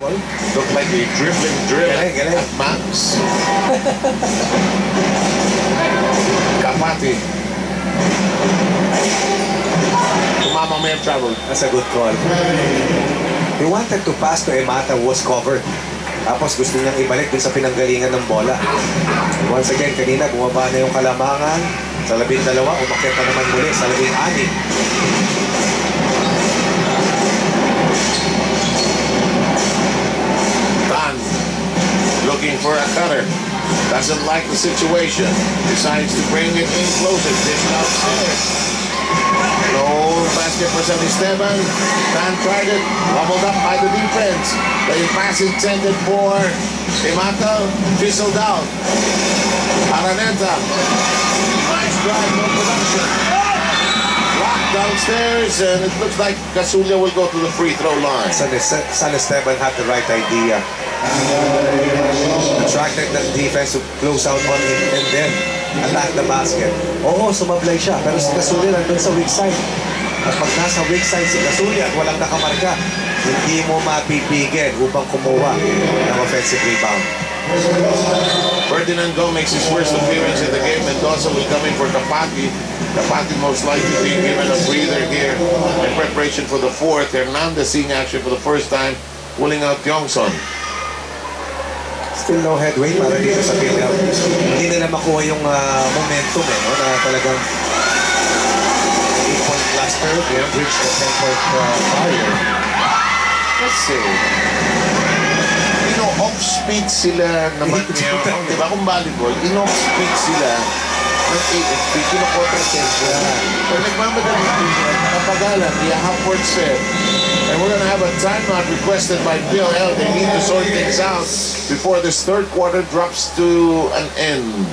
Look like a dribbling drill at Max. Kapati. Tumama may have traveled. That's a good call. He wanted to pass to Emata who was covered. Tapos gusto niyang ibalik dun sa pinanggalingan ng bola. Once again, kanina bumaba na yung kalamangan. Sa 12, umakyat na naman muli sa 16. Looking for a cutter. Doesn't like the situation. Decides to bring it in closer. Dish downstairs. No basket for San Esteban. Tan tried it. Bubbled up by the defense. The pass intended for Emata. Fizzled out. Araneta. Nice drive, no production. Locked downstairs, and it looks like Casulla will go to the free throw line. San Esteban had the right idea. Attracted the defense to close out on him and then attack the basket. Oo, sumablay siya, pero si Casulla nandun sa weak side. At pag nasa weak side si Casulla at walang nakamarka, hindi mo mapipigil upang kumuha ng offensive rebound. Ferdinand Go makes his first appearance in the game. Mendoza will come in for Kapati. Kapati most likely being given a breather here in preparation for the fourth. Hernandez seeing action for the first time, pulling out Yongson. Still no headway para dito sa build-out. Hindi nila makuha yung momentum no? Na talagang 8-point cluster, they have reached the 10-point barrier. Let's see. Off-speed sila naman ngayon. Di ba kung volleyball, in-off-speed sila ng AFP, kino-contra-tension. Pag nagmamadali sila, nakapagalan, the half-court set. And we're gonna have a timeout requested by Bill L. They need to sort things out before this third quarter drops to an end.